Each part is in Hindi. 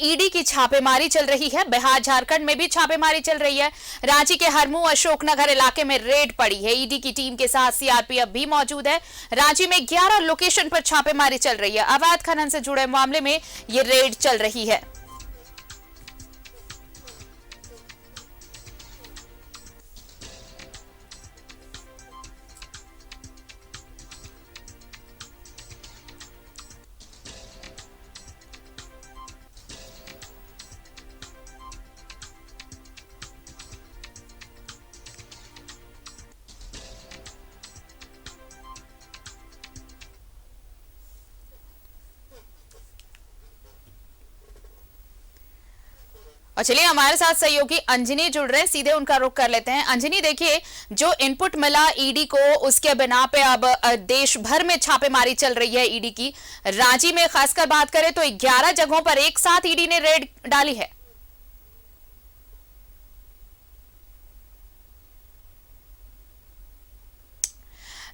ईडी की छापेमारी चल रही है। बिहार झारखंड में भी छापेमारी चल रही है। रांची के हरमू अशोकनगर इलाके में रेड पड़ी है। ईडी की टीम के साथ सीआरपीएफ भी मौजूद है। रांची में 11 लोकेशन पर छापेमारी चल रही है। अवैध खनन से जुड़े मामले में ये रेड चल रही है। और चलिए हमारे साथ सहयोगी अंजनी जुड़ रहे हैं, सीधे उनका रुख कर लेते हैं। अंजनी, देखिए, जो इनपुट मिला ईडी को, उसके बिना पे अब देश भर में छापेमारी चल रही है ईडी की। रांची में खासकर बात करें तो 11 जगहों पर एक साथ ईडी ने रेड डाली है।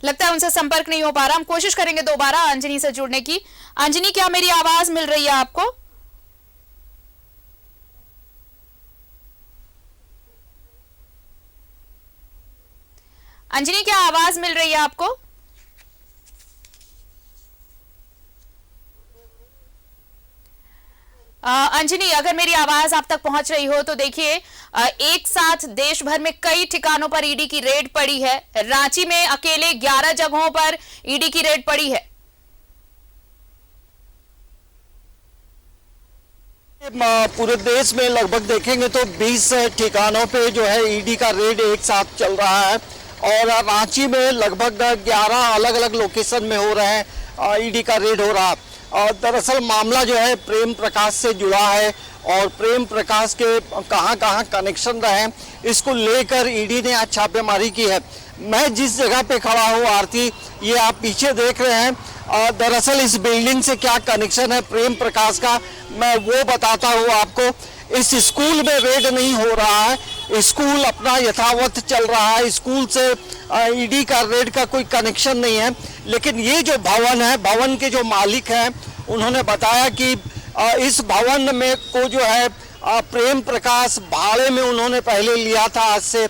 लगता है उनसे संपर्क नहीं हो पा रहा। हम कोशिश करेंगे दोबारा अंजनी से जुड़ने की। अंजनी, क्या मेरी आवाज मिल रही है आपको? अंजनी, क्या आवाज मिल रही है आपको? अंजनी, अगर मेरी आवाज आप तक पहुंच रही हो तो देखिए, एक साथ देश भर में कई ठिकानों पर ईडी की रेड पड़ी है। रांची में अकेले 11 जगहों पर ईडी की रेड पड़ी है। पूरे देश में लगभग देखेंगे तो 20 ठिकानों पे जो है ईडी का रेड एक साथ चल रहा है और रांची में लगभग 11 अलग अलग लोकेशन में हो रहे हैं ईडी का रेड हो रहा है। और दरअसल मामला जो है प्रेम प्रकाश से जुड़ा है और प्रेम प्रकाश के कहां कहां कनेक्शन रहे, इसको लेकर ईडी ने आज छापेमारी की है। मैं जिस जगह पे खड़ा हूँ आरती, ये आप पीछे देख रहे हैं, दरअसल इस बिल्डिंग से क्या कनेक्शन है प्रेम प्रकाश का, मैं वो बताता हूँ आपको। इस स्कूल में रेड नहीं हो रहा है, स्कूल अपना यथावत चल रहा है, स्कूल से ईडी का रेड का कोई कनेक्शन नहीं है। लेकिन ये जो भवन है, भवन के जो मालिक हैं, उन्होंने बताया कि इस भवन में को जो है प्रेम प्रकाश भाड़े में उन्होंने पहले लिया था, आज से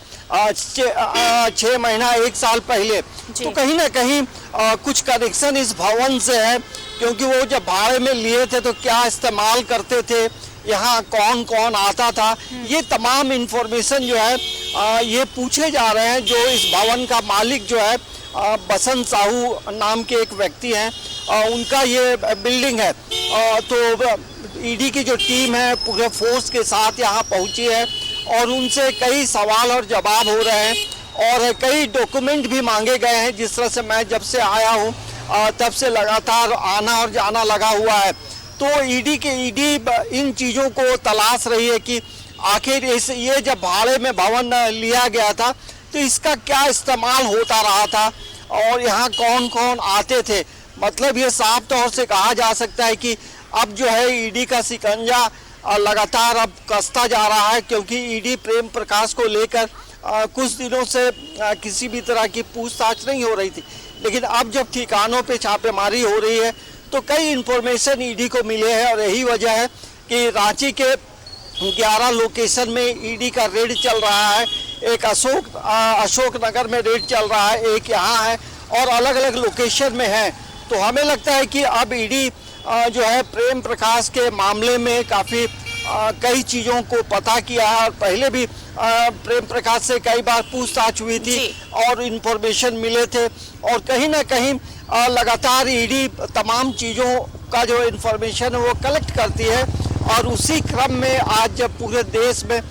6 महीना 1 साल पहले। तो कहीं ना कहीं कुछ कनेक्शन इस भवन से है, क्योंकि वो जब भाड़े में लिए थे तो क्या इस्तेमाल करते थे, यहाँ कौन कौन आता था, ये तमाम इंफॉर्मेशन जो है ये पूछे जा रहे हैं। जो इस भवन का मालिक जो है बसंत साहू नाम के एक व्यक्ति हैं, उनका ये बिल्डिंग है। तो ईडी की जो टीम है पूरे फोर्स के साथ यहाँ पहुँची है और उनसे कई सवाल और जवाब हो रहे हैं और कई डॉक्यूमेंट भी मांगे गए हैं। जिस तरह से मैं जब से आया हूँ तब से लगातार आना और जाना लगा हुआ है। तो ईडी इन चीज़ों को तलाश रही है कि आखिर ये जब भाड़े में भवन लिया गया था तो इसका क्या इस्तेमाल होता रहा था और यहाँ कौन कौन आते थे। मतलब ये साफ तौर से कहा जा सकता है कि अब जो है ईडी का शिकंजा लगातार अब कसता जा रहा है, क्योंकि ईडी प्रेम प्रकाश को लेकर कुछ दिनों से किसी भी तरह की पूछताछ नहीं हो रही थी। लेकिन अब जब ठिकानों पे छापेमारी हो रही है तो कई इंफॉर्मेशन ईडी को मिले हैं और यही वजह है कि रांची के 11 लोकेशन में ईडी का रेड चल रहा है। एक अशोकनगर में रेड चल रहा है, एक यहाँ है और अलग अलग लोकेशन में है। तो हमें लगता है कि अब ईडी जो है प्रेम प्रकाश के मामले में काफ़ी कई चीज़ों को पता किया है और पहले भी प्रेम प्रकाश से कई बार पूछताछ हुई थी और इन्फॉर्मेशन मिले थे और कहीं ना कहीं लगातार ईडी तमाम चीज़ों का जो इन्फॉर्मेशन है वो कलेक्ट करती है। और उसी क्रम में आज जब पूरे देश में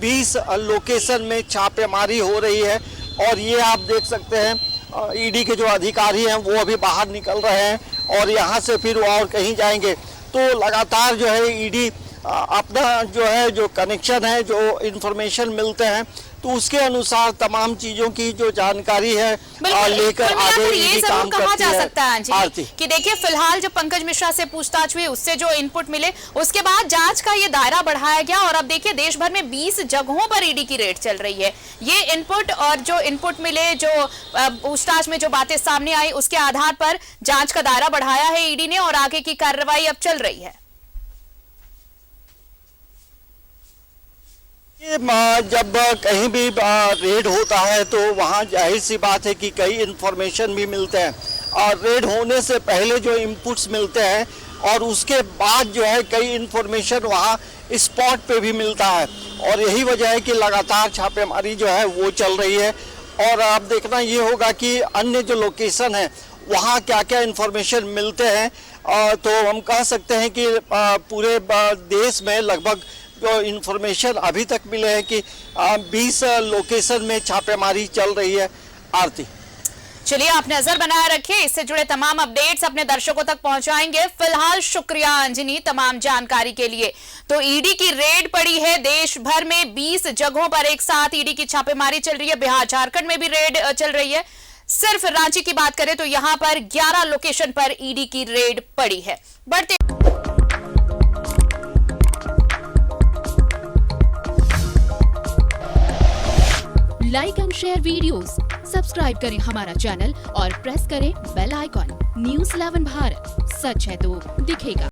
20 लोकेशन में छापेमारी हो रही है और ये आप देख सकते हैं ईडी के जो अधिकारी हैं वो अभी बाहर निकल रहे हैं और यहाँ से फिर वो और कहीं जाएंगे। तो लगातार जो है ईडी अपना जो है जो कनेक्शन है, जो इन्फॉर्मेशन मिलते हैं, तो उसके अनुसार तमाम चीजों की जो जानकारी है लेकर आगे ईडी काम करती जा सकता है कि देखिए, फिलहाल जो पंकज मिश्रा से पूछताछ हुई, उससे जो इनपुट मिले, उसके बाद जांच का ये दायरा बढ़ाया गया और अब देखिए देश भर में 20 जगहों पर ईडी की रेड चल रही है। ये इनपुट और जो इनपुट मिले, जो पूछताछ में जो बातें सामने आई, उसके आधार पर जांच का दायरा बढ़ाया है ईडी ने और आगे की कार्रवाई अब चल रही है। जब कहीं भी रेड होता है तो वहाँ जाहिर सी बात है कि कई इन्फॉर्मेशन भी मिलते हैं और रेड होने से पहले जो इनपुट्स मिलते हैं और उसके बाद जो है कई इन्फॉर्मेशन वहाँ स्पॉट पे भी मिलता है और यही वजह है कि लगातार छापेमारी जो है वो चल रही है। और अब देखना ये होगा कि अन्य जो लोकेशन है वहाँ क्या क्या इन्फॉर्मेशन मिलते हैं। तो हम कह सकते हैं कि पूरे देश में लगभग जो इन्फॉर्मेशन अभी तक मिले हैं कि 20 लोकेशन में छापेमारी चल रही है। आरती, चलिए आप नजर बनाए रखिए, इससे जुड़े तमाम अपडेट्स अपने दर्शकों तक पहुंचाएंगे। फिलहाल शुक्रिया अंजनी तमाम जानकारी के लिए। तो ईडी की रेड पड़ी है देश भर में, 20 जगहों पर एक साथ ईडी की छापेमारी चल रही है। बिहार झारखंड में भी रेड चल रही है। सिर्फ रांची की बात करें तो यहां पर 11 लोकेशन पर ईडी की रेड पड़ी है। बढ़ते like and share videos, subscribe करें हमारा चैनल और प्रेस करें बेल आइकॉन। न्यूज़ 11 भारत, सच है तो दिखेगा।